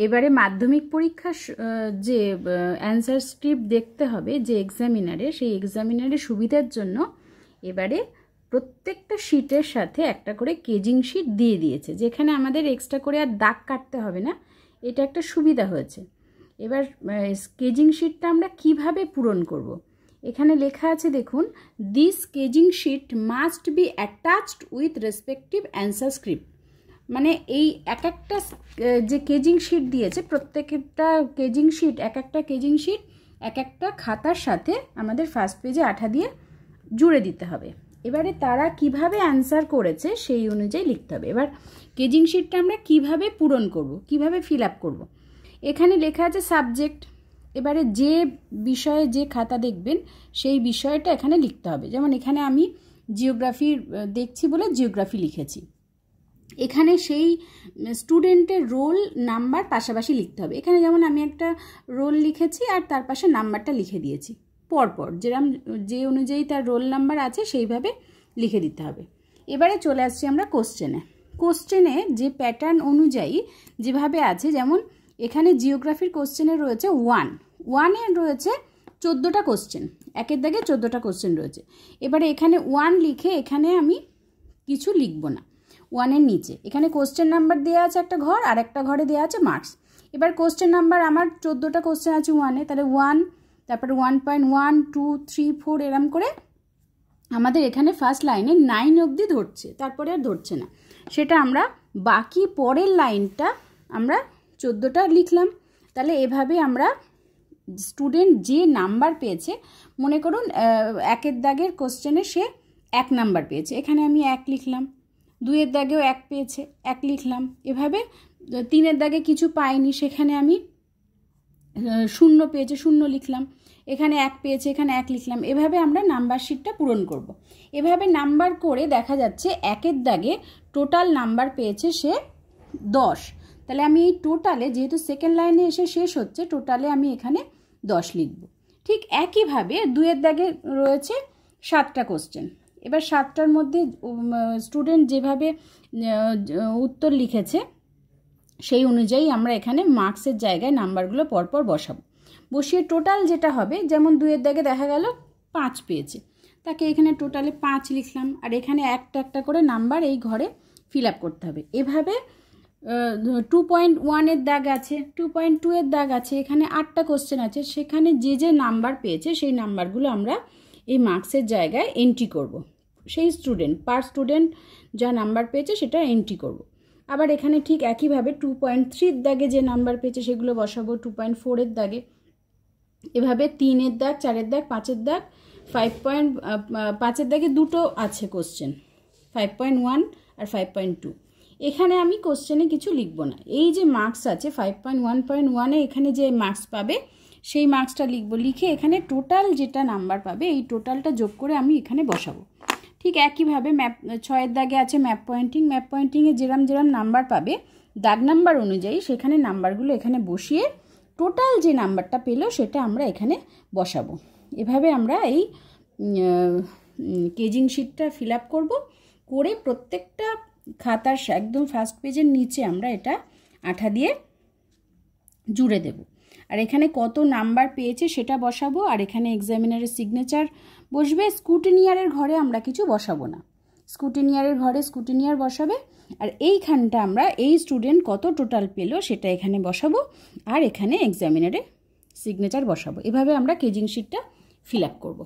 এবারে মাধ্যমিক পরীক্ষার যে অ্যান্সার স্ক্রিপ্ট দেখতে হবে যে এক্সামিনারে, সেই এক্সামিনারের সুবিধার জন্য এবারে প্রত্যেকটা শিটের সাথে একটা করে কেজিং শিট দিয়ে দিয়েছে, যেখানে আমাদের এক্সট্রা করে আর দাগ কাটতে হবে না। এটা একটা সুবিধা হয়েছে। এবার কেজিং শিটটা আমরা কিভাবে পূরণ করব, এখানে লেখা আছে দেখুন, this caging sheet must be attached with respective answer script. মানে এই এক একটা যে কেজিং শিট দিয়েছে, প্রত্যেকটা কেজিং শিট এক একটা খাতার সাথে আমাদের ফার্স্ট পেজে আঠা দিয়ে জুড়ে দিতে হবে। এবারে তারা কিভাবে অ্যান্সার করেছে সেই অনুযায়ী লিখতে হবে। এবার কেজিং শিটটা আমরা কিভাবে পূরণ করব, কিভাবে ফিল আপ করব, এখানে লেখা আছে সাবজেক্ট। এবারে যে বিষয়ে যে খাতা দেখবেন সেই বিষয়টা এখানে লিখতে হবে। যেমন এখানে আমি জিওগ্রাফির দেখছি বলে জিওগ্রাফি লিখেছি। এখানে সেই স্টুডেন্টের রোল নাম্বার পাশাপাশি লিখতে হবে। এখানে যেমন আমি একটা রোল লিখেছি আর তার পাশে নাম্বারটা লিখে দিয়েছি, পরপর যেরকম যে অনুযায়ী তার রোল নাম্বার আছে সেইভাবে লিখে দিতে হবে। এবারে চলে আসছি আমরা কোশ্চেনে যে প্যাটার্ন অনুযায়ী যেভাবে আছে, যেমন এখানে জিওগ্রাফির কোশ্চেনে রয়েছে ওয়ানে রয়েছে 14টা কোশ্চেন, একের দাগে 14টা কোশ্চেন রয়েছে। এবারে এখানে 1 লিখে এখানে আমি কিছু লিখব না। 1-এর নিচে এখানে কোশ্চেন নাম্বার দেওয়া আছে একটা ঘর, আর একটা ঘরে দেওয়া আছে মার্কস। এবার কোশ্চেন নাম্বার আমার 14টা কোশ্চেন আছে 1-এ, তাহলে 1, তারপরে 1.1, 2, 3, 4 এরম করে আমাদের এখানে ফার্স্ট লাইনে 9 অবধি ধরছে, তারপরে আর ধরছে না। সেটা আমরা বাকি পরের লাইনটা আমরা 14টা লিখলাম। তাহলে এভাবে আমরা স্টুডেন্ট যে নাম্বার পেয়েছে, মনে করুন 1-এর দাগের কোশ্চেনে সে 1 নাম্বার পেয়েছে, এখানে আমি 1 লিখলাম। 2-এর দাগেও 1 পেয়েছে, 1 লিখলাম। এভাবে 3-এর দাগে কিছু পাইনি, সেখানে আমি 0 পেয়েছে, 0 লিখলাম। এখানে 1 পেয়েছে, এখানে 1 লিখলাম। এভাবে আমরা নাম্বার শিটটা পূরণ করব। এভাবে নাম্বার করে দেখা যাচ্ছে 1-এর দাগে টোটাল নাম্বার পেয়েছে সে 10। তাহলে আমি এই টোটালে, যেহেতু সেকেন্ড লাইনে এসে শেষ হচ্ছে, টোটালে আমি এখানে 10 লিখব। ঠিক একইভাবে 2-এর দাগে রয়েছে 7টা কোশ্চেন। এবার 7টার মধ্যে স্টুডেন্ট যেভাবে উত্তর লিখেছে সেই অনুযায়ী আমরা এখানে মার্কসের জায়গায় নাম্বারগুলো পরপর বসাবো। বসিয়ে টোটাল যেটা হবে, যেমন 2-এর দাগে দেখা গেল 5 পেয়েছে, তাকে এখানে টোটালে 5 লিখলাম। আর এখানে একটা করে নাম্বার এই ঘরে ফিল আপ করতে হবে। এভাবে 2.1-এর দাগ আছে, 2.2-এর দাগ আছে, এখানে 8টা কোশ্চেন আছে, সেখানে যে নাম্বার পেয়েছে সেই নাম্বারগুলো আমরা এই মার্কসের জায়গায় এন্ট্রি করব। সেই পার স্টুডেন্ট যা নাম্বার পেয়েছে সেটা এন্ট্রি করব। আবার এখানে ঠিক একইভাবে 2.3-এর দাগে যে নাম্বার পেয়েছে সেগুলো বসাবো 2.4-এর দাগে। এভাবে 3-এর দাগ, 4-এর দাগ, 5-এর দাগ, 5-এর দাগে 2টো আছে কোশ্চেন, 5.1 আর 5.2। এখানে আমি কোশ্চেনে কিছু লিখব না। এই যে মার্কস আছে 5.1.1-এ এখানে যে মার্কস পাবে সেই মার্কসটা লিখব। লিখে এখানে টোটাল যেটা নাম্বার পাবে এই টোটালটা যোগ করে আমি এখানে বসাবো। ঠিক একইভাবে 6-এর দাগে আছে ম্যাপ পয়েন্টিংয়ে যেরম নাম্বার পাবে দাগ নাম্বার অনুযায়ী সেখানে নাম্বারগুলো এখানে বসিয়ে টোটাল যে নাম্বারটা পেলো সেটা আমরা এখানে বসাবো। এভাবে আমরা এই কেজিং শিটটা ফিল আপ করবো। করে প্রত্যেকটা খাতার একদম ফার্স্ট পেজের নিচে আমরা এটা আঠা দিয়ে জুড়ে দেব। আর এখানে কত নাম্বার পেয়েছে সেটা বসাবো। আর এখানে এক্সামিনারের সিগনেচার বসবে। স্কুটিনিয়ারের ঘরে আমরা কিছু বসাবো না, স্কুটিনিয়ারের ঘরে স্কুটিনিয়ার বসাবে। আর এইখানটা আমরা এই স্টুডেন্ট কত টোটাল পেলো সেটা এখানে বসাবো, আর এখানে এক্সামিনারের সিগনেচার বসাবো। এভাবে আমরা কেজিং শিটটা ফিল আপ করবো।